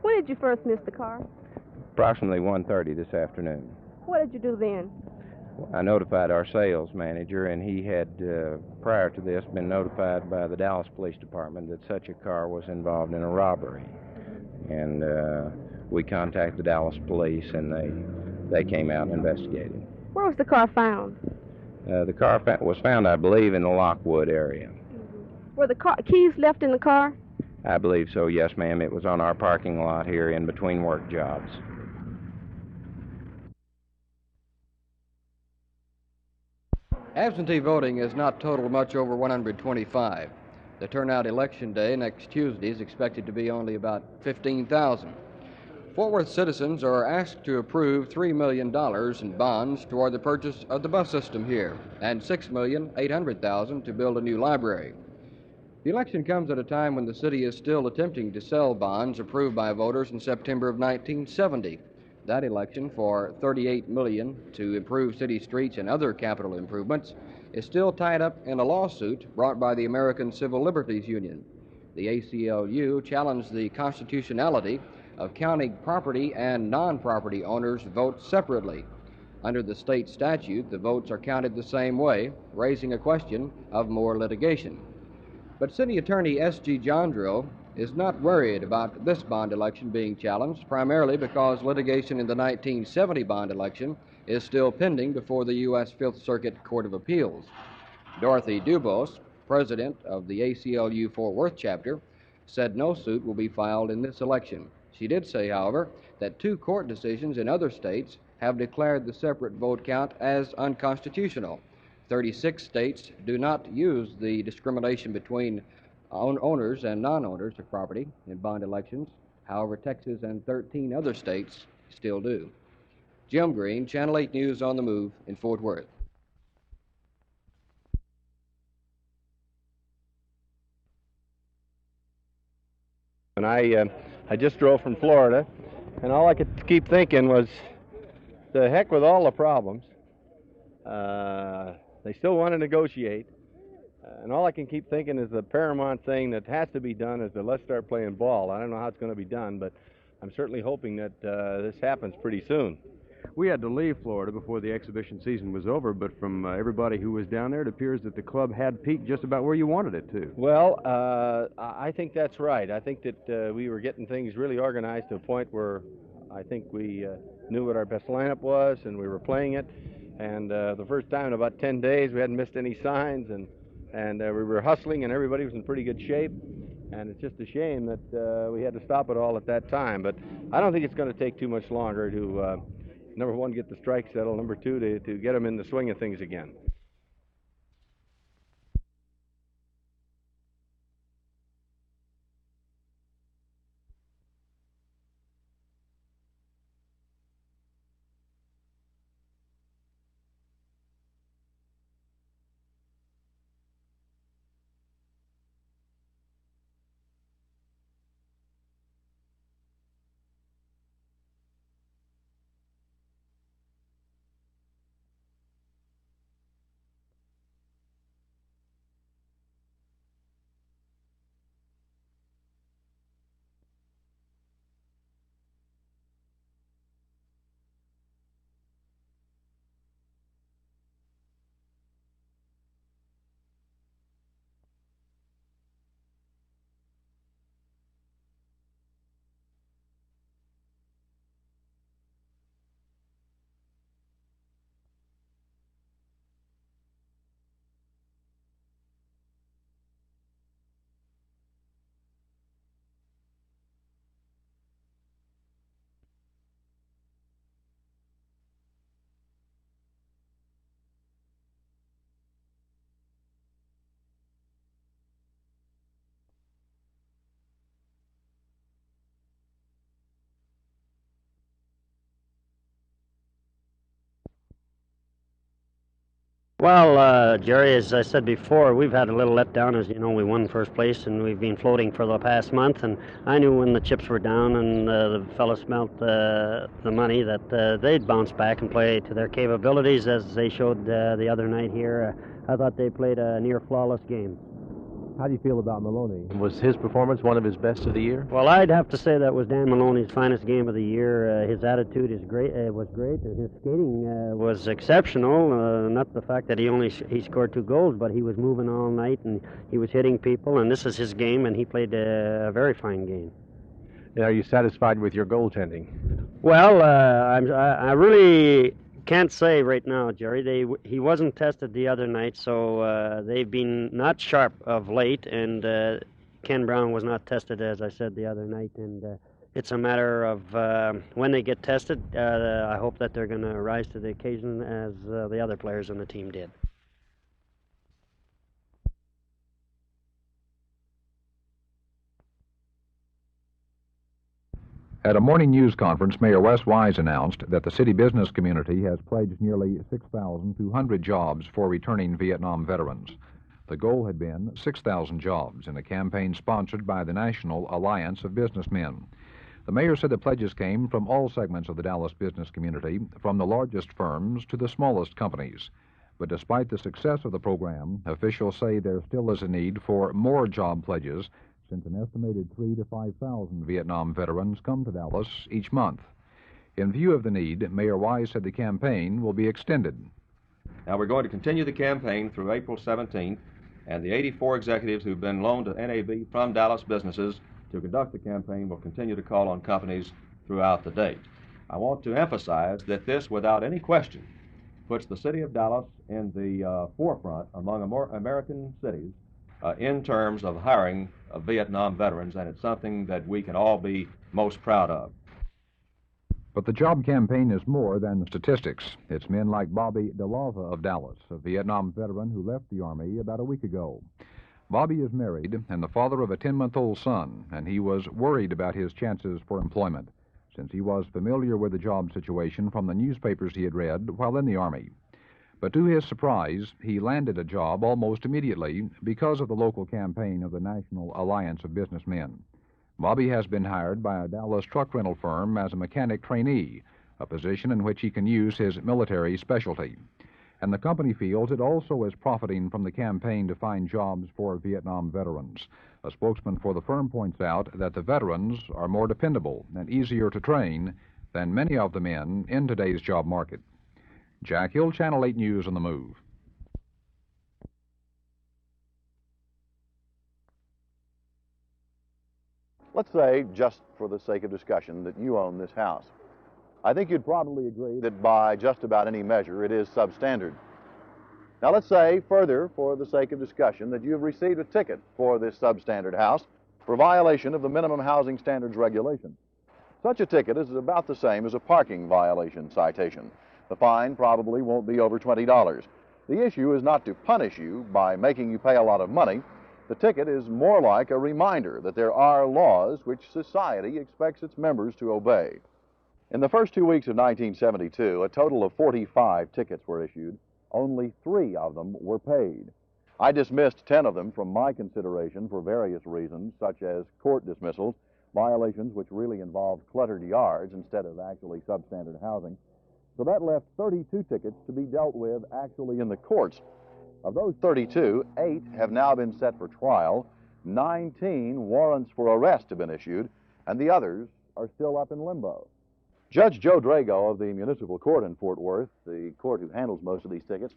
When did you first miss the car? Approximately 1:30 this afternoon. What did you do then? I notified our sales manager, and he had, prior to this, been notified by the Dallas Police Department that such a car was involved in a robbery. And we contacted the Dallas Police, and they came out and investigated. Where was the car found? The car was found, I believe, in the Lochwood area. Were the keys left in the car? I believe so, yes, ma'am. It was on our parking lot here in between work jobs. Absentee voting has not totaled much over 125. The turnout election day next Tuesday is expected to be only about 15,000. Fort Worth citizens are asked to approve $3 million in bonds toward the purchase of the bus system here and $6,800,000 to build a new library. The election comes at a time when the city is still attempting to sell bonds approved by voters in September of 1970. That election for $38 million to improve city streets and other capital improvements is still tied up in a lawsuit brought by the American Civil Liberties Union. The ACLU challenged the constitutionality of county property and non-property owners vote separately. Under the state statute, the votes are counted the same way, raising a question of more litigation. But City Attorney S.G. Johndroe is not worried about this bond election being challenged, primarily because litigation in the 1970 bond election is still pending before the U.S. Fifth Circuit Court of Appeals. Dorothy Dubose, president of the ACLU Fort Worth chapter, said no suit will be filed in this election. She did say, however, that 2 court decisions in other states have declared the separate vote count as unconstitutional. 36 states do not use the discrimination between owners and non-owners of property in bond elections. However, Texas and 13 other states still do. Jim Green, Channel 8 News on the Move in Fort Worth. And I just drove from Florida, and all I could keep thinking was, the heck with all the problems. They still want to negotiate. And all I can keep thinking is the paramount thing that has to be done is that let's start playing ball. I don't know how it's going to be done, but I'm certainly hoping that this happens pretty soon. We had to leave Florida before the exhibition season was over, but from everybody who was down there, it appears that the club had peaked just about where you wanted it to. Well, I think that's right. I think that we were getting things really organized to a point where I think we knew what our best lineup was, and we were playing it. And the first time in about 10 days, we hadn't missed any signs, and we were hustling, and everybody was in pretty good shape. And it's just a shame that we had to stop it all at that time. But I don't think it's going to take too much longer to, number one, get the strike settled, number two, to get them in the swing of things again. Well, Jerry, as I said before, we've had a little letdown. As you know, we won first place, and we've been floating for the past month. And I knew when the chips were down and the fellas smelt the money that they'd bounce back and play to their capabilities, as they showed the other night here. I thought they played a near flawless game. How do you feel about Maloney? Was his performance one of his best of the year? Well, I'd have to say that was Dan Maloney's finest game of the year. His attitude is great. Was great. His skating was exceptional. Not the fact that he scored 2 goals, but he was moving all night and he was hitting people. And this is his game, and he played a very fine game. And are you satisfied with your goaltending? Well, I really can't say right now, Jerry. He wasn't tested the other night, so they've been not sharp of late, and Ken Brown was not tested, as I said, the other night, and it's a matter of when they get tested. I hope that they're going to rise to the occasion as the other players on the team did. At a morning news conference, Mayor Wes Wise announced that the city business community has pledged nearly 6,200 jobs for returning Vietnam veterans. The goal had been 6,000 jobs in a campaign sponsored by the National Alliance of Businessmen. The mayor said the pledges came from all segments of the Dallas business community, from the largest firms to the smallest companies. But despite the success of the program, officials say there still is a need for more job pledges, since an estimated 3,000 to 5,000 Vietnam veterans come to Dallas each month. In view of the need, Mayor Wise said the campaign will be extended. Now, we're going to continue the campaign through April 17th, and the 84 executives who've been loaned to NAB from Dallas businesses to conduct the campaign will continue to call on companies throughout the date. I want to emphasize that this, without any question, puts the city of Dallas in the forefront among American cities in terms of hiring Vietnam veterans, and it's something that we can all be most proud of. But the job campaign is more than statistics. It's men like Bobby DeLava of Dallas, a Vietnam veteran who left the Army about a week ago. Bobby is married and the father of a 10-month-old son, and he was worried about his chances for employment, since he was familiar with the job situation from the newspapers he had read while in the Army. But to his surprise, he landed a job almost immediately because of the local campaign of the National Alliance of Businessmen. Bobby has been hired by a Dallas truck rental firm as a mechanic trainee, a position in which he can use his military specialty. And the company feels it also is profiting from the campaign to find jobs for Vietnam veterans. A spokesman for the firm points out that the veterans are more dependable and easier to train than many of the men in today's job market. Jack Hill, Channel 8 News on the Move. Let's say, just for the sake of discussion, that you own this house. I think you'd probably agree that by just about any measure it is substandard. Now let's say, further, for the sake of discussion, that you've received a ticket for this substandard house for violation of the Minimum Housing Standards Regulation. Such a ticket is about the same as a parking violation citation. The fine probably won't be over $20. The issue is not to punish you by making you pay a lot of money. The ticket is more like a reminder that there are laws which society expects its members to obey. In the first 2 weeks of 1972, a total of 45 tickets were issued. Only 3 of them were paid. I dismissed 10 of them from my consideration for various reasons, such as court dismissals, violations which really involved cluttered yards instead of actually substandard housing. So that left 32 tickets to be dealt with actually in the courts. Of those 32, 8 have now been set for trial, 19 warrants for arrest have been issued, and the others are still up in limbo. Judge Joe Drago of the Municipal Court in Fort Worth, the court who handles most of these tickets,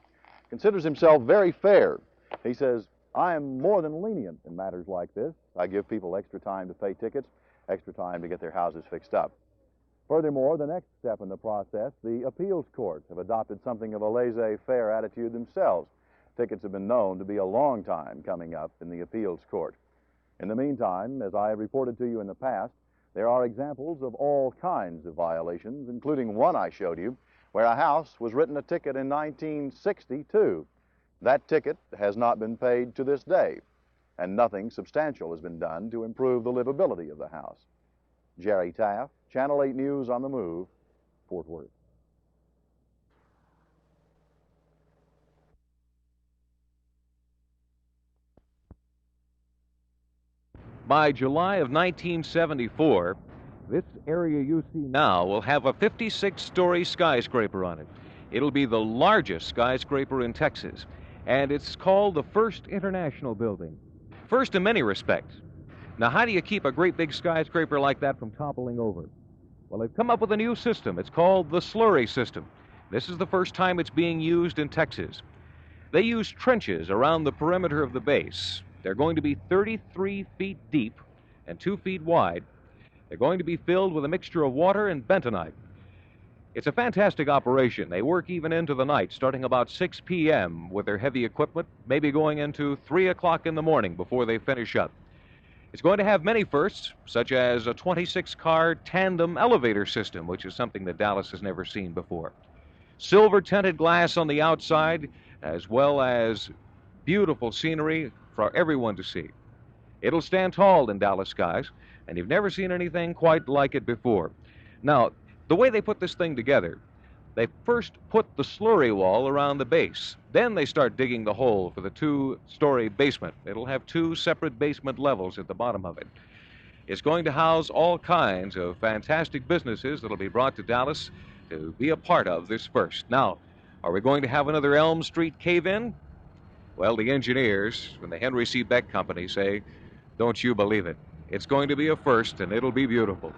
considers himself very fair. He says, I am more than lenient in matters like this. I give people extra time to pay tickets, extra time to get their houses fixed up. Furthermore, the next step in the process, the appeals courts have adopted something of a laissez-faire attitude themselves. Tickets have been known to be a long time coming up in the appeals court. In the meantime, as I have reported to you in the past, there are examples of all kinds of violations, including one I showed you, where a house was written a ticket in 1962. That ticket has not been paid to this day, and nothing substantial has been done to improve the livability of the house. Jerry Taft, Channel 8 News on the Move, Fort Worth. By July of 1974, this area you see now will have a 56-story skyscraper on it. It'll be the largest skyscraper in Texas, and it's called the First International Building. first in many respects. Now, how do you keep a great big skyscraper like that from toppling over? Well, they've come up with a new system. It's called the slurry system. This is the first time it's being used in Texas. They use trenches around the perimeter of the base. They're going to be 33 feet deep and 2 feet wide. They're going to be filled with a mixture of water and bentonite. It's a fantastic operation. They work even into the night, starting about 6 p.m. with their heavy equipment, maybe going into 3 o'clock in the morning before they finish up. It's going to have many firsts, such as a 26-car tandem elevator system, which is something that Dallas has never seen before. Silver-tinted glass on the outside, as well as beautiful scenery for everyone to see. It'll stand tall in Dallas skies, and you've never seen anything quite like it before. Now, the way they put this thing together, they first put the slurry wall around the base. Then they start digging the hole for the 2-story basement. It'll have 2 separate basement levels at the bottom of it. It's going to house all kinds of fantastic businesses that'll be brought to Dallas to be a part of this first. Now, are we going to have another Elm Street cave-in? Well, the engineers from the Henry C. Beck Company say, don't you believe it. It's going to be a first, and it'll be beautiful.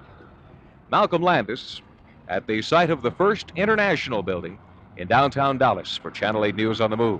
Malcolm Landis at the site of the First International Building in downtown Dallas for Channel 8 News on the Move.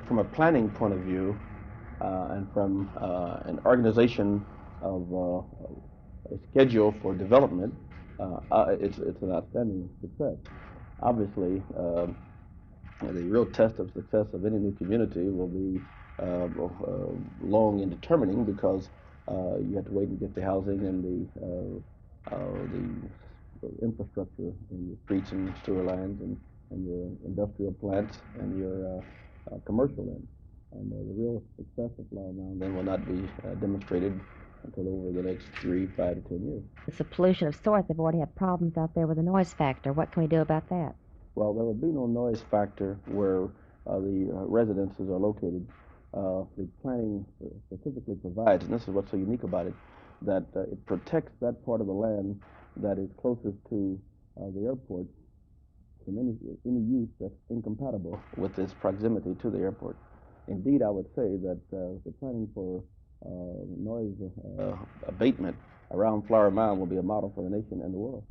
from a planning point of view and from an organization of a schedule for development, it's an outstanding success. Obviously, the real test of success of any new community will be long in determining, because you have to wait and get the housing and the infrastructure in your streets and sewer lines and your industrial plants and your commercial end. And the real success of Flower Mound then will not be demonstrated until over the next 3, 5 to 10 years. It's a pollution of sorts. They've already had problems out there with the noise factor. What can we do about that? Well, there will be no noise factor where the residences are located. The planning specifically provides, and this is what's so unique about it, that it protects that part of the land that is closest to the airport from any use that's incompatible with its proximity to the airport. Indeed, I would say that the planning for noise abatement around Flower Mound will be a model for the nation and the world.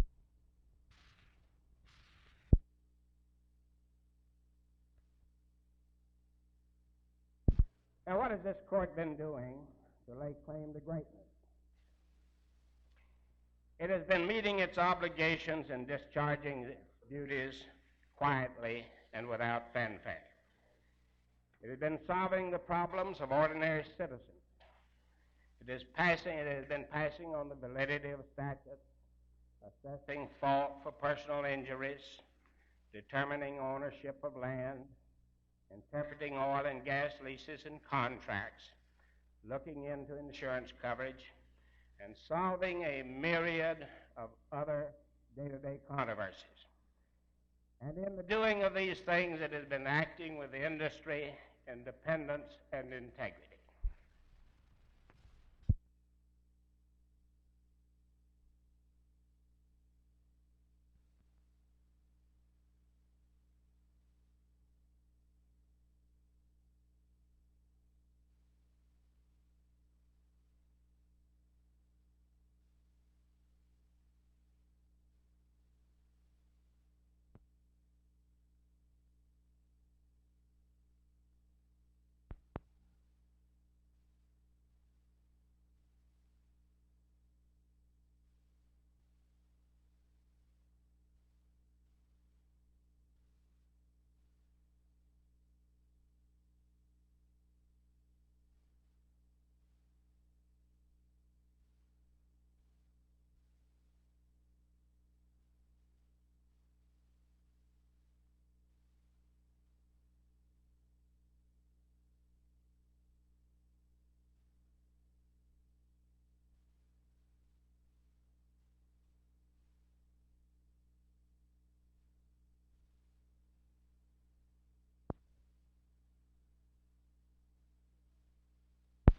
Now, what has this court been doing to lay claim to greatness? It has been meeting its obligations and discharging its duties quietly and without fanfare. It has been solving the problems of ordinary citizens. It has been passing on the validity of statutes, assessing fault for personal injuries, determining ownership of land, interpreting oil and gas leases and contracts, looking into insurance coverage, and solving a myriad of other day-to-day controversies. And in the doing of these things, it has been acting with industry, independence, and integrity.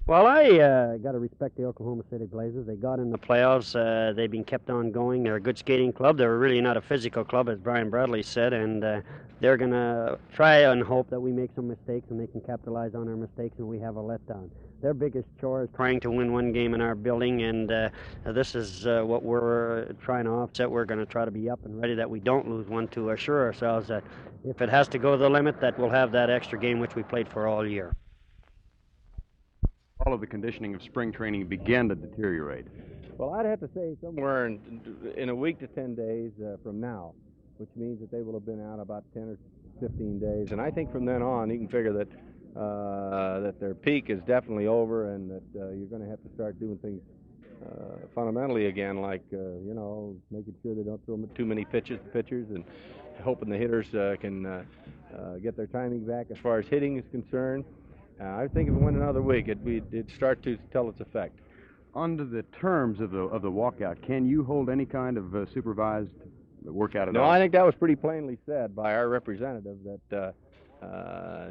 Well, I got to respect the Oklahoma City Blazers. They got in the playoffs. They've been kept on going. They're a good skating club. They're really not a physical club, as Brian Bradley said, and they're going to try and hope that we make some mistakes and they can capitalize on our mistakes and we have a letdown. Their biggest chore is trying to win one game in our building, and this is what we're trying to offset. We're going to try to be up and ready that we don't lose one, to assure ourselves that if it has to go the limit, that we'll have that extra game which we played for all year. All of the conditioning of spring training began to deteriorate. Well, I'd have to say somewhere in a week to 10 days from now, which means that they will have been out about 10 or 15 days. And I think from then on, you can figure that that their peak is definitely over, and that you're going to have to start doing things fundamentally again, like making sure they don't throw too many pitches to pitchers, and hoping the hitters can get their timing back as far as hitting is concerned. I think if it went another week, it'd start to tell its effect. Under the terms of the walkout, can you hold any kind of supervised workout at all? No, I think that was pretty plainly said by our representative, that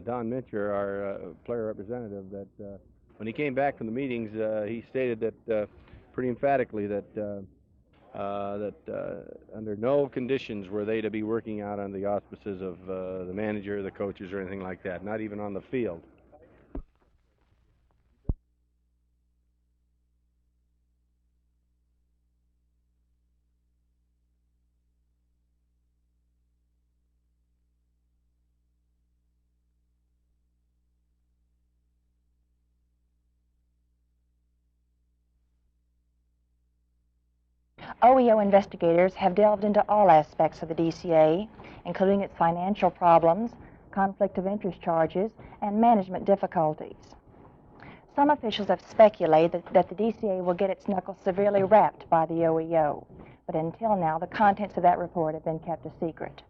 Don Mincher, our player representative, that when he came back from the meetings, he stated that pretty emphatically that under no conditions were they to be working out under the auspices of the manager, the coaches, or anything like that, not even on the field. OEO investigators have delved into all aspects of the DCA, including its financial problems, conflict of interest charges, and management difficulties. Some officials have speculated that the DCA will get its knuckles severely rapped by the OEO, but until now, the contents of that report have been kept a secret.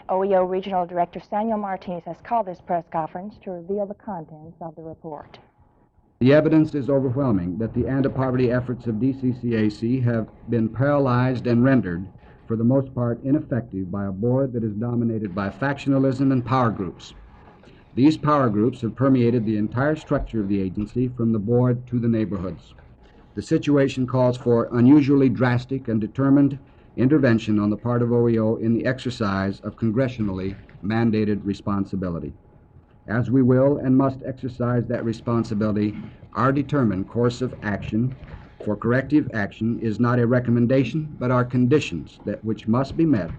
OEO Regional Director Samuel Martinez has called this press conference to reveal the contents of the report. The evidence is overwhelming that the anti-poverty efforts of DCCAC have been paralyzed and rendered, for the most part, ineffective by a board that is dominated by factionalism and power groups. These power groups have permeated the entire structure of the agency from the board to the neighborhoods. The situation calls for unusually drastic and determined intervention on the part of OEO in the exercise of congressionally mandated responsibility. As we will and must exercise that responsibility, our determined course of action for corrective action is not a recommendation, but are conditions that which must be met,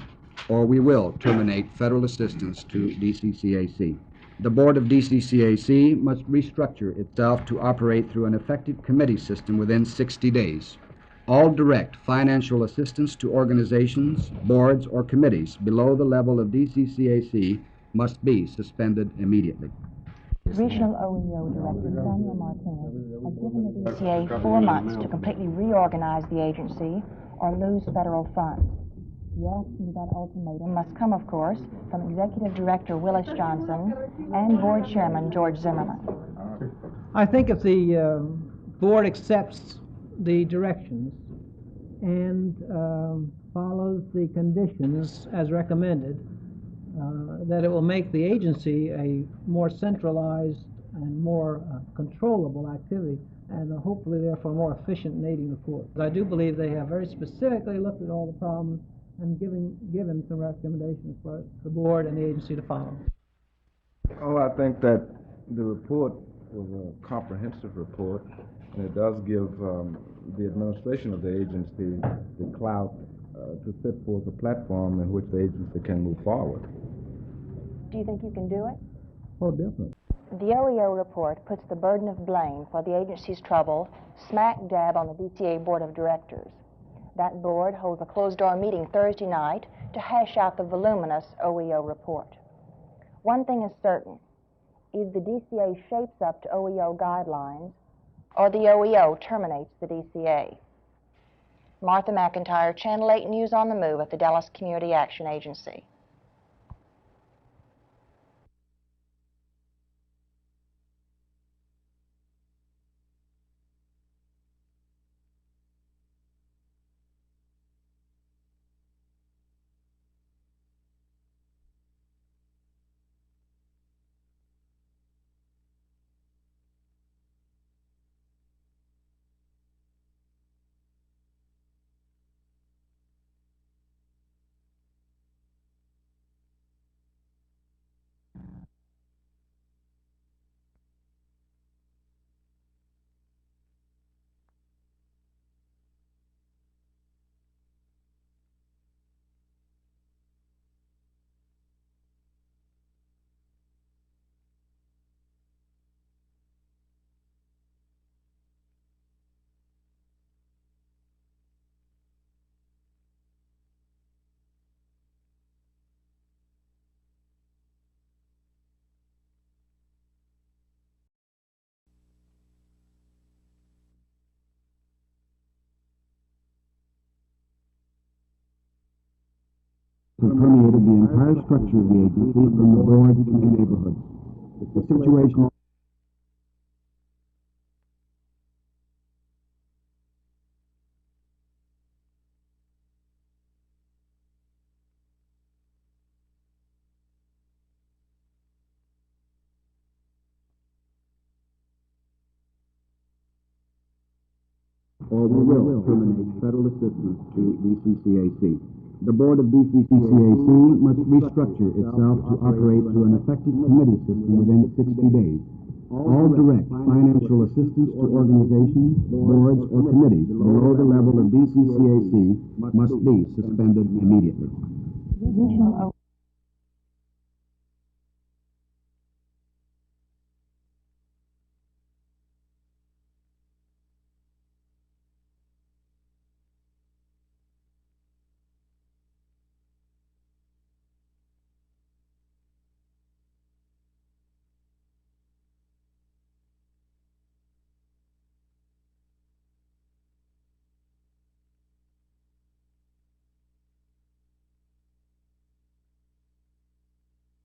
or we will terminate federal assistance to DCCAC. The board of DCCAC must restructure itself to operate through an effective committee system within 60 days. All direct financial assistance to organizations, boards, or committees below the level of DCCAC must be suspended immediately. Regional OEO Director Samuel Martinez has given the DCA 4 months to completely reorganize the agency or lose federal funds. The action of that ultimatum must come, of course, from Executive Director Willis Johnson and Board Chairman George Zimmermann. I think if the board accepts the directions and follows the conditions as recommended, that it will make the agency a more centralized and more controllable activity, and hopefully therefore more efficient in aiding the poor. I do believe they have very specifically looked at all the problems and given some recommendations for the board and the agency to follow. Oh, I think that the report was a comprehensive report, and it does give the administration of the agency the clout to set forth a platform in which the agency can move forward. Do you think you can do it? Oh, definitely. The OEO report puts the burden of blame for the agency's trouble smack dab on the DCA Board of Directors. That board holds a closed-door meeting Thursday night to hash out the voluminous OEO report. One thing is certain. Either the DCA shapes up to OEO guidelines or the OEO terminates the DCA. Martha McIntire, Channel 8 News on the Move at the Dallas Community Action Agency. Have permeated the entire structure of the agency from the board to the neighborhoods. The situation or we will terminate federal assistance to DCCAC. The board of DCCAC must restructure itself to operate through an effective committee system within 60 days. All direct financial assistance to organizations, boards, or committees below the level of DCCAC must be suspended immediately.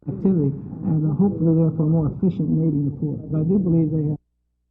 activity, and hopefully therefore more efficient in aiding the poor. But I do believe they have